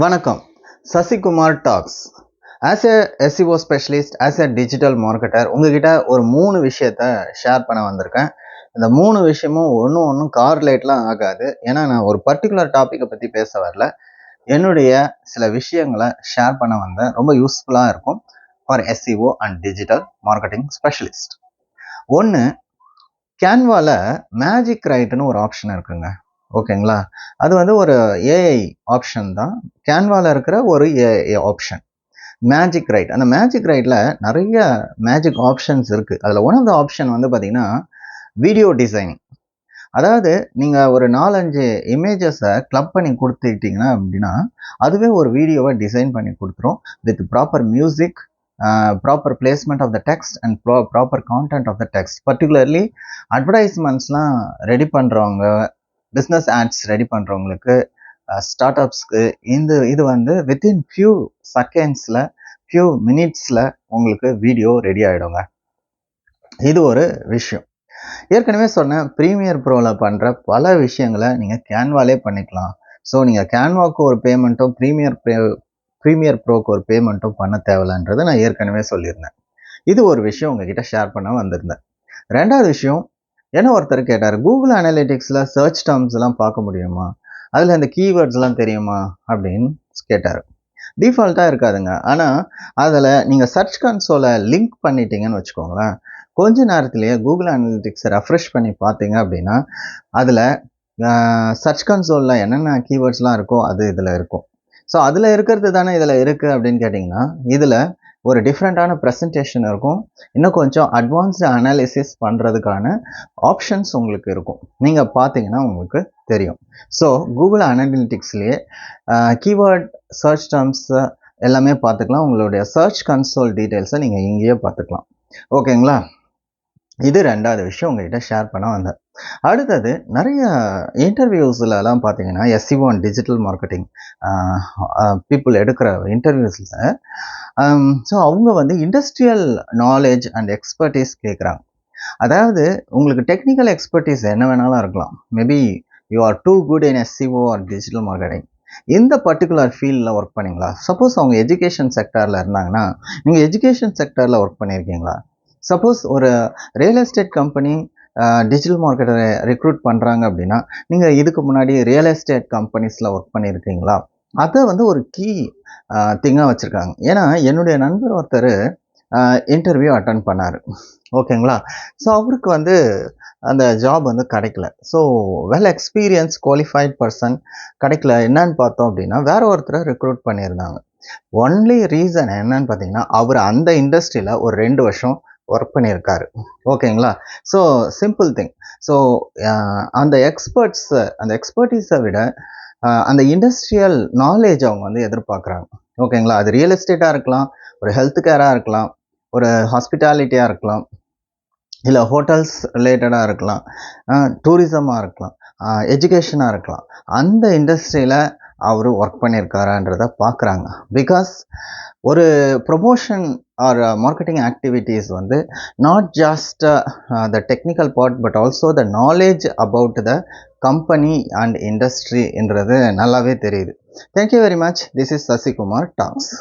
வணக்கம். Sasikumar talks. As a SEO specialist, as a digital marketer உங்ககிட்ட ஒரு 3 விஷயத்த ஷேர் பண்ண வந்திருக்கேன். இந்த 3 விஷயமும் ஒன்றும் கார்லேட்லாம் ஆகாது. ஏன்னா நான் ஒரு பர்டிகுலர் டாப்பிக்கை பற்றி பேச வரல. என்னுடைய சில விஷயங்களை ஷேர் பண்ண வந்தேன். ரொம்ப யூஸ்ஃபுல்லாக இருக்கும் for SEO and digital marketing specialist. ஒன்று, கேன்வாவில் மேஜிக் ரைட்னு ஒரு ஆப்ஷன் இருக்குங்க. ஓகேங்களா? அது வந்து ஒரு ஏஐ ஆப்ஷன் தான். கேன்வாவில் இருக்கிற ஒரு ஏஐ ஆப்ஷன் மேஜிக் ரைட். அந்த மேஜிக் ரைட்டில் நிறைய மேஜிக் ஆப்ஷன்ஸ் இருக்குது. அதில் ஒன் ஆஃப் த ஆப்ஷன் வந்து பார்த்தீங்கன்னா வீடியோ டிசைனிங். அதாவது நீங்கள் ஒரு 4-5 இமேஜஸை கிளப் பண்ணி கொடுத்துக்கிட்டிங்கன்னா அப்படின்னா அதுவே ஒரு வீடியோவை டிசைன் பண்ணி கொடுத்துரும் with proper music, proper placement of the text and proper content of the text. Particularly அட்வர்டைஸ்மெண்ட்ஸ்லாம் ரெடி பண்ணுறவங்க, பிஸ்னஸ் ஆட்ஸ் ரெடி பண்ணுறவங்களுக்கு, ஸ்டார்ட் அப்ஸ்க்கு இது வந்து வித்தின் ஃபியூ செகண்ட்ஸில், ஃபியூ மினிட்ஸில் உங்களுக்கு வீடியோ ரெடி ஆகிடுங்க. இது ஒரு விஷயம். ஏற்கனவே சொன்ன ப்ரீமியர் ப்ரோவில் பண்ணுற பல விஷயங்களை நீங்கள் கேன்வாலே பண்ணிக்கலாம். ஸோ நீங்கள் கேன்வாவுக்கு ஒரு பேமெண்ட்டும் ப்ரீமியர் ப்ரோக்கு ஒரு பேமெண்ட்டும் பண்ண தேவையில்லைன்றதை நான் ஏற்கனவே சொல்லியிருந்தேன். இது ஒரு விஷயம் உங்ககிட்ட ஷேர் பண்ண வந்திருந்தேன். ரெண்டாவது விஷயம், என்ன ஒருத்தர் கேட்டார், கூகுள் அனலிட்டிக்ஸில் சர்ச் டேர்ம்ஸ்லாம் பார்க்க முடியுமா, அதில் இந்த கீவேர்ட்ஸ்லாம் தெரியுமா அப்படின்னு கேட்டார். டிஃபால்ட்டாக இருக்காதுங்க. ஆனால் அதில் நீங்கள் சர்ச் கன்சோலை லிங்க் பண்ணிட்டீங்கன்னு வச்சுக்கோங்களேன், கொஞ்ச நேரத்திலேயே கூகுள் அனலிட்டிக்ஸை ரெஃப்ரெஷ் பண்ணி பார்த்தீங்க அப்படின்னா அதில் சர்ச் கன்சோலில் என்னென்ன கீவேர்ட்ஸ்லாம் இருக்கோ அது இதில் இருக்கும். ஸோ அதில் இருக்கிறது தானே இதில் இருக்குது அப்படின்னு கேட்டிங்கன்னா, இதில் ஒரு டிஃப்ரெண்ட்டான ப்ரெசன்டேஷன் இருக்கும். இன்னும் கொஞ்சம் அட்வான்ஸ்டு அனாலிசிஸ் பண்ணுறதுக்கான ஆப்ஷன்ஸ் உங்களுக்கு இருக்கும். நீங்கள் பார்த்தீங்கன்னா உங்களுக்கு தெரியும். ஸோ கூகுள் அனலிட்டிக்ஸ்லேயே கீவேர்ட், சர்ச் டேர்ம்ஸ் எல்லாமே பார்த்துக்கலாம். உங்களுடைய சர்ச் கன்சோல் டீட்டெயில்ஸை நீங்கள் இங்கேயே பார்த்துக்கலாம். ஓகேங்களா? இது ரெண்டாவது விஷயம் உங்கள்கிட்ட ஷேர் பண்ண வந்தேன். அடுத்தது, நிறைய இன்டர்வியூஸ்லலாம் பார்த்தீங்கன்னா SEO and digital marketing people எடுக்கிற இன்டர்வியூஸில் ஸோ அவங்க வந்து இண்டஸ்ட்ரியல் நாலேஜ் அண்ட் எக்ஸ்பர்டீஸ் கேட்குறாங்க. அதாவது உங்களுக்கு டெக்னிக்கல் எக்ஸ்பர்டீஸ் என்ன வேணாலும் இருக்கலாம். Maybe you are too good in SEO or digital marketing. இந்த பர்டிகுலர் ஃபீல்டில் ஒர்க் பண்ணிங்களா? சப்போஸ் அவங்க எஜுகேஷன் செக்டரில் இருந்தாங்கன்னா நீங்கள் எஜுகேஷன் செக்டரில் ஒர்க் பண்ணியிருக்கீங்களா? சப்போஸ் ஒரு ரியல் எஸ்டேட் கம்பெனி டிஜிட்டல் மார்க்கெட்டரை ரெக்ரூட் பண்ணுறாங்க அப்படின்னா நீங்கள் இதுக்கு முன்னாடி ரியல் எஸ்டேட் கம்பெனிஸில் ஒர்க் பண்ணியிருக்கீங்களா? அதை வந்து ஒரு கீ திங்காக வச்சுருக்காங்க. ஏன்னா என்னுடைய நண்பர் ஒருத்தர் இன்டர்வியூ அட்டன் பண்ணார். ஓகேங்களா? ஸோ அவருக்கு வந்து அந்த ஜாப் வந்து கிடைக்கல. So well experience qualified person கிடைக்கல. என்னன்னு பார்த்தோம் அப்படின்னா வேற ஒருத்தரை ரெக்ரூட் பண்ணியிருந்தாங்க. ஒன்லி ரீசன் என்னன்னு பார்த்தீங்கன்னா அவர் அந்த இண்டஸ்ட்ரியில் ஒரு 2 வருஷம் ஒர்க் பண்ணியிருக்காரு. ஓகேங்களா? So simple thing. ஸோ அந்த எக்ஸ்பர்டீஸை விட அந்த இண்டஸ்ட்ரியல் நாலேஜ் அவங்க வந்து எதிர்பார்க்குறாங்க. ஓகேங்களா? அது ரியல் எஸ்டேட்டாக இருக்கலாம், ஒரு ஹெல்த் கேராக இருக்கலாம், ஒரு ஹாஸ்பிட்டாலிட்டியாக இருக்கலாம், இல்லை ஹோட்டல்ஸ் ரிலேட்டடாக இருக்கலாம், டூரிசமாக இருக்கலாம், எஜுகேஷனாக இருக்கலாம். அந்த இண்டஸ்ட்ரியில் அவர் ஒர்க் பண்ணியிருக்காரான்றதை பார்க்குறாங்க. பிகாஸ் ஒரு ப்ரொமோஷன் ஆர் மார்க்கெட்டிங் ஆக்டிவிட்டீஸ் வந்து not just the technical part but also the knowledge about the company and industry என்றது நல்லாவே தெரியுது. Thank you very much. This is Sasikumar tax.